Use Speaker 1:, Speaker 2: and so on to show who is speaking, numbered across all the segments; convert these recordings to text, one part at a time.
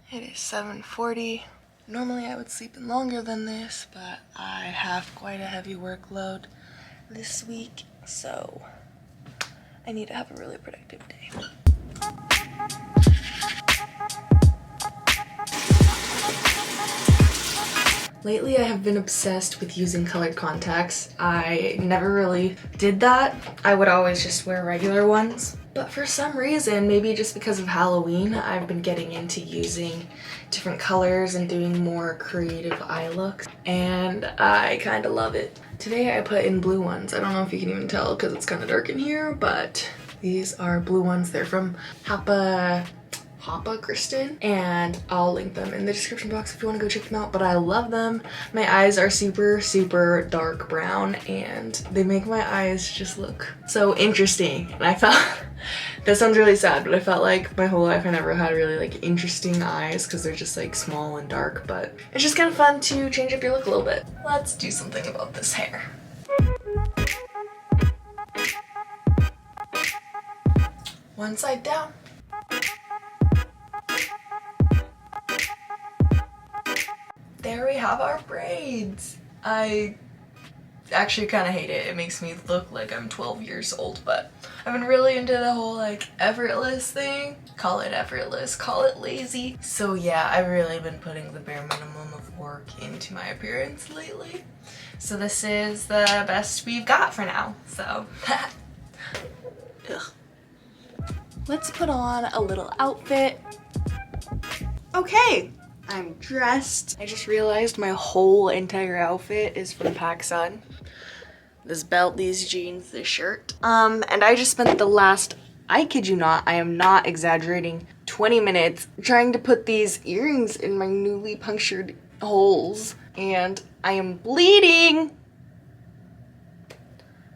Speaker 1: It is 7:40. Normally I would sleep in longer than this, but I have quite a heavy workload this week, so I need to have a really productive day. Lately I have been obsessed with using colored contacts. I never really did that. I would always just wear regular ones. But for some reason, maybe just because of Halloween, I've been getting into using different colors and doing more creative eye looks. And I kind of love it. Today I put in blue ones. I don't know if you can even tell because it's kind of dark in here, but these are blue ones. They're from Kristen, and I'll link them in the description box if you want to go check them out, but I love them. My eyes are super dark brown and they make my eyes just look so interesting, and I felt that sounds really sad, but I felt like my whole life I never had really like interesting eyes because they're just like small and dark, but it's just kind of fun to change up your look a little bit. Let's do something about this hair. One side down. There we have our braids. I actually kind of hate it. It makes me look like I'm 12 years old, but I've been really into the whole like effortless thing. Call it effortless, call it lazy. So yeah, I've really been putting the bare minimum of work into my appearance lately. So this is the best we've got for now, so. Ugh. Let's put on a little outfit. Okay. I'm dressed. I just realized my whole entire outfit is from PacSun. This belt, these jeans, this shirt. And I just spent the last, I kid you not, I am not exaggerating, 20 minutes trying to put these earrings in my newly punctured holes. And I am bleeding.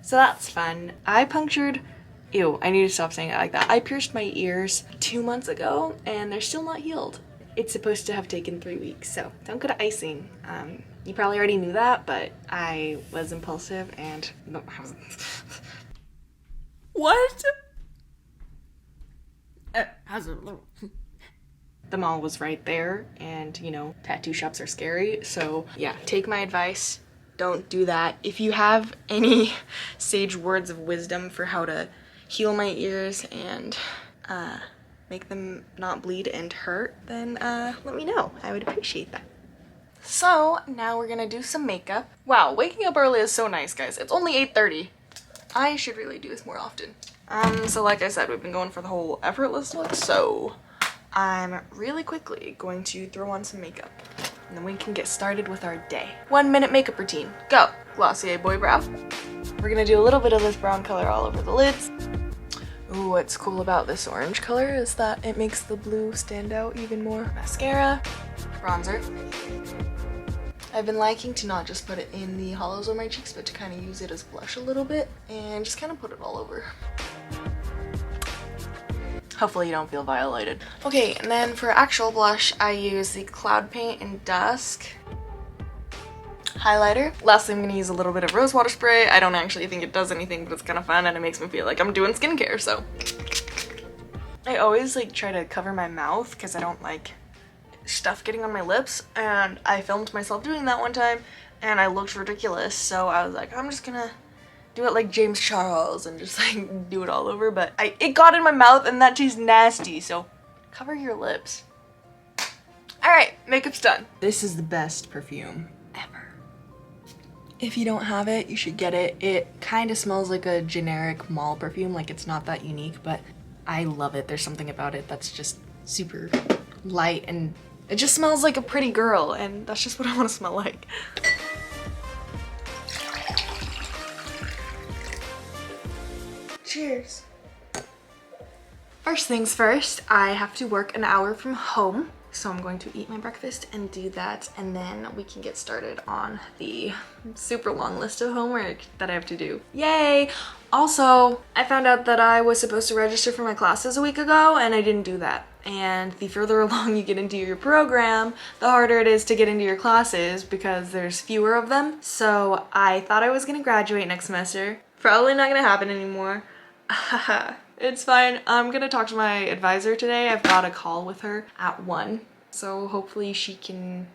Speaker 1: So that's fun. I punctured, ew, I need to stop saying it like that. I pierced my ears 2 months ago and they're still not healed. It's supposed to have taken 3 weeks, so don't go to icing. You probably already knew that, but I was impulsive and no, I was What? The mall was right there, and you know, tattoo shops are scary, so yeah, take my advice. Don't do that. If you have any sage words of wisdom for how to heal my ears and make them not bleed and hurt, then let me know. I would appreciate that. So now we're gonna do some makeup. Wow, waking up early is so nice, guys. It's only 8:30. I should really do this more often. So like I said, we've been going for the whole effortless look, so I'm really quickly going to throw on some makeup and then we can get started with our day. 1 minute makeup routine, go! Glossier Boy Brow. We're gonna do a little bit of this brown color all over the lids. Ooh, what's cool about this orange color is that it makes the blue stand out even more. Mascara, bronzer. I've been liking to not just put it in the hollows of my cheeks, but to kind of use it as blush a little bit and just kind of put it all over. Hopefully you don't feel violated. Okay, and then for actual blush, I use the Cloud Paint in Dusk highlighter. Lastly, I'm gonna use a little bit of rose water spray. I don't actually think it does anything, but it's kind of fun and it makes me feel like I'm doing skincare, so. I always like try to cover my mouth because I don't like stuff getting on my lips, and I filmed myself doing that one time and I looked ridiculous, so I was like, I'm just gonna do it like James Charles and just like do it all over, but it got in my mouth and that tastes nasty, so cover your lips. Alright, makeup's done. This is the best perfume ever. If you don't have it, you should get it. It kind of smells like a generic mall perfume, like it's not that unique, but I love it. There's something about it that's just super light and it just smells like a pretty girl, and that's just what I want to smell like. Cheers. First things first, I have to work an hour from home. So I'm going to eat my breakfast and do that, and then we can get started on the super long list of homework that I have to do. Yay! Also, I found out that I was supposed to register for my classes a week ago and I didn't do that. And the further along you get into your program, the harder it is to get into your classes because there's fewer of them. So I thought I was gonna graduate next semester. Probably not gonna happen anymore. It's fine. I'm gonna talk to my advisor today. I've got a call with her at 1. So hopefully she can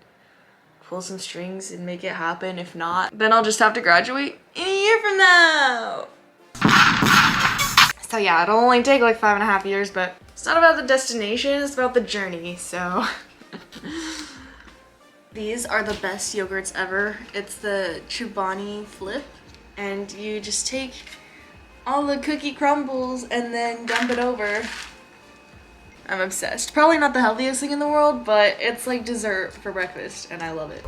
Speaker 1: pull some strings and make it happen. If not, then I'll just have to graduate in a year from now. So yeah, it'll only take like 5.5 years, but it's not about the destination, it's about the journey, so. These are the best yogurts ever. It's the Chobani Flip, and you just take all the cookie crumbles and then dump it over. I'm obsessed. Probably not the healthiest thing in the world, but it's like dessert for breakfast, and I love it.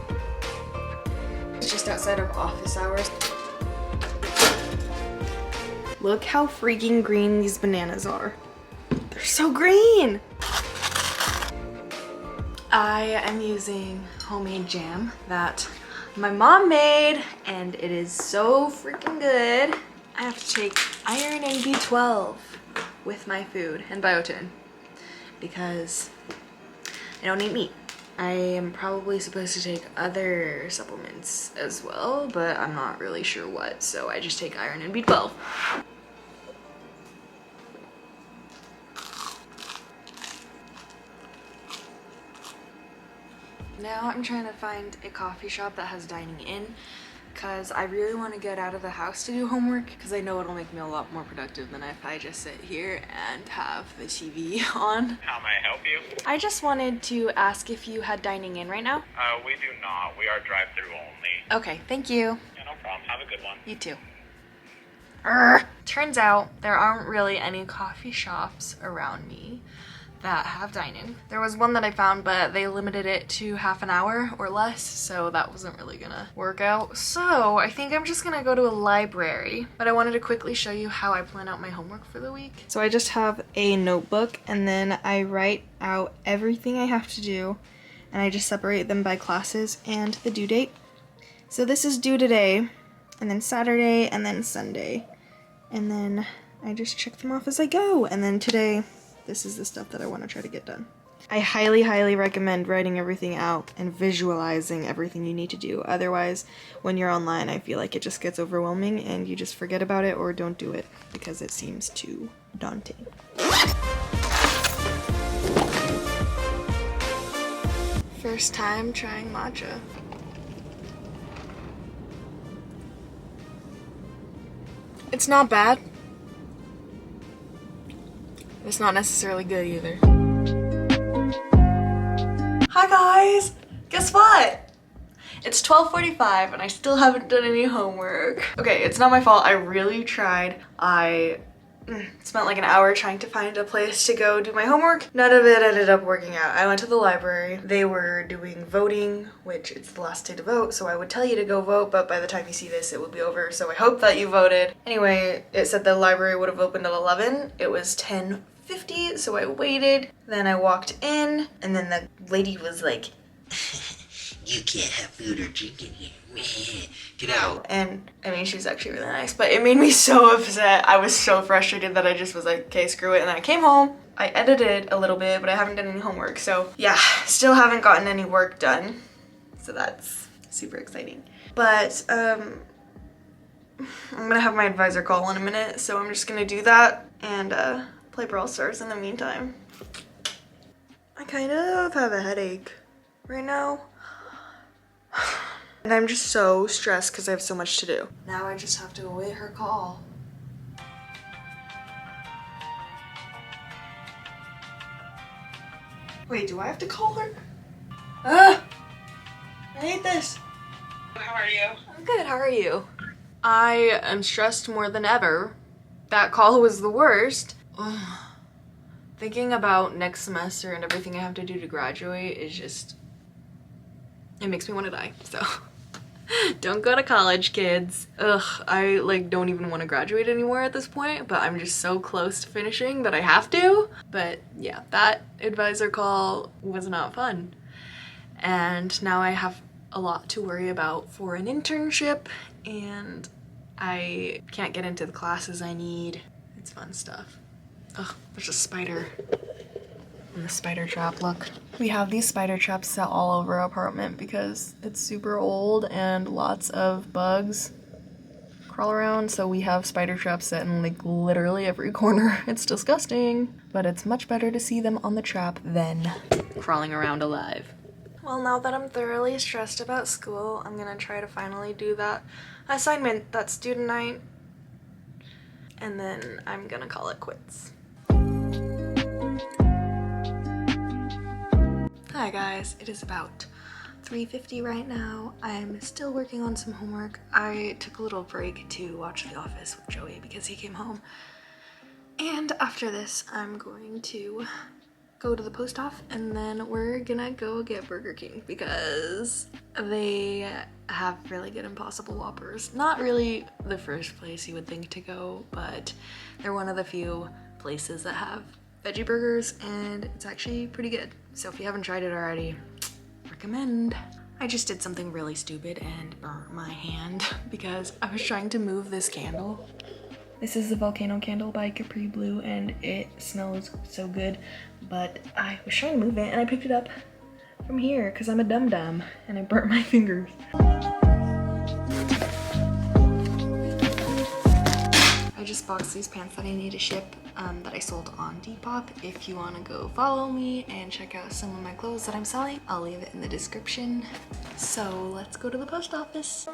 Speaker 1: It's just outside of office hours. Look how freaking green these bananas are. They're so green! I am using homemade jam that my mom made, and it is so freaking good. I have to take iron and B12 with my food and biotin because I don't eat meat. I am probably supposed to take other supplements as well, but I'm not really sure what, so I just take iron and B12. Now I'm trying to find a coffee shop that has dining in because I really want to get out of the house to do homework because I know it'll make me a lot more productive than if I just sit here and have the TV on.
Speaker 2: How may I help you?
Speaker 1: I just wanted to ask if you had dining in right now.
Speaker 2: We do not. We are drive-through only.
Speaker 1: Okay, thank you.
Speaker 2: Yeah, no problem. Have a good one.
Speaker 1: You too. Urgh. Turns out there aren't really any coffee shops around me that have dine-in. There was one that I found, but they limited it to half an hour or less, so that wasn't really gonna work out. So I think I'm just gonna go to a library, but I wanted to quickly show you how I plan out my homework for the week. So I just have a notebook, and then I write out everything I have to do, and I just separate them by classes and the due date. So this is due today, and then Saturday, and then Sunday. And then I just check them off as I go, and then today, this is the stuff that I want to try to get done. I highly, highly recommend writing everything out and visualizing everything you need to do. Otherwise, when you're online, I feel like it just gets overwhelming and you just forget about it or don't do it because it seems too daunting. First time trying matcha. It's not bad. It's not necessarily good either. Hi guys! Guess what? It's 12:45 and I still haven't done any homework. Okay, it's not my fault. I really tried. I spent like an hour trying to find a place to go do my homework. None of it ended up working out. I went to the library. They were doing voting, which it's the last day to vote, so I would tell you to go vote, but by the time you see this, it will be over, so I hope that you voted. Anyway, it said the library would have opened at 11. It was 10:50, so I waited. Then I walked in, and then the lady was like, "You can't have food or drink in here. Get out." And I mean, she was actually really nice, but it made me so upset. I was so frustrated that I just was like, okay, screw it. And then I came home. I edited a little bit, but I haven't done any homework. So yeah, still haven't gotten any work done. So that's super exciting. But I'm gonna have my advisor call in a minute, so I'm just gonna do that and play Brawl Stars in the meantime. I kind of have a headache right now. And I'm just so stressed because I have so much to do. Now I just have to await her call. Wait, do I have to call her? Ah! I hate this.
Speaker 2: How are you?
Speaker 1: I'm good, how are you? I am stressed more than ever. That call was the worst. Ugh. Thinking about next semester and everything I have to do to graduate is just, it makes me want to die, so. Don't go to college, kids. Ugh, I like don't even want to graduate anymore at this point, but I'm just so close to finishing that I have to. But yeah, that advisor call was not fun. And now I have a lot to worry about for an internship, and I can't get into the classes I need. It's fun stuff. Ugh, there's a spider. And the spider trap, look. We have these spider traps set all over our apartment because it's super old and lots of bugs crawl around, so we have spider traps set in like literally every corner. It's disgusting, but it's much better to see them on the trap than crawling around alive. Well, now that I'm thoroughly stressed about school, I'm gonna try to finally do that assignment that's due tonight, and then I'm gonna call it quits. Hi guys, it is about 3:50 right now. I'm still working on some homework. I took a little break to watch The Office with Joey because he came home. And after this, I'm going to go to the post office and then we're gonna go get Burger King because they have really good Impossible Whoppers. Not really the first place you would think to go, but they're one of the few places that have veggie burgers and it's actually pretty good. So if you haven't tried it already, recommend. I just did something really stupid and burnt my hand because I was trying to move this candle. This is the volcano candle by Capri Blue and it smells so good, but I was trying to move it and I picked it up from here because I'm a dum-dum and I burnt my fingers. I just boxed these pants that I need to ship that I sold on Depop. If you want to go follow me and check out some of my clothes that I'm selling, I'll leave it in the description. So let's go to the post office.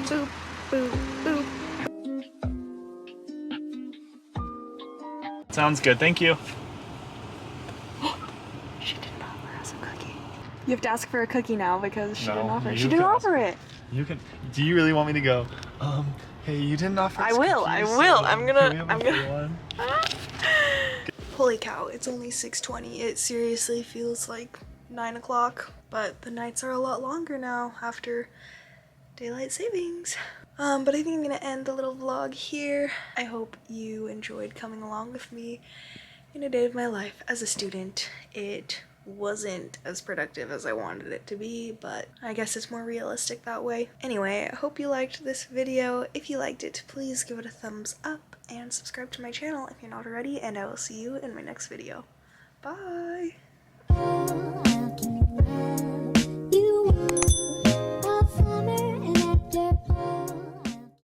Speaker 1: Boop, boop, boop.
Speaker 3: Sounds good, thank you.
Speaker 1: She did not offer us a cookie. You have to ask for a cookie now because she didn't offer it. She
Speaker 3: you
Speaker 1: didn't
Speaker 3: can
Speaker 1: offer it.
Speaker 3: You can. Do you really want me to go? Hey, you didn't offer us
Speaker 1: I will.
Speaker 3: cookies,
Speaker 1: I'm gonna.
Speaker 3: one.
Speaker 1: Holy cow! It's only 6:20. It seriously feels like 9 o'clock, but the nights are a lot longer now after daylight savings. But I think I'm gonna end the little vlog here. I hope you enjoyed coming along with me in a day of my life as a student. It wasn't as productive as I wanted it to be, but I guess it's more realistic that way. Anyway, I hope you liked this video. If you liked it, please give it a thumbs up and subscribe to my channel if you're not already, and I will see you in my next video. Bye!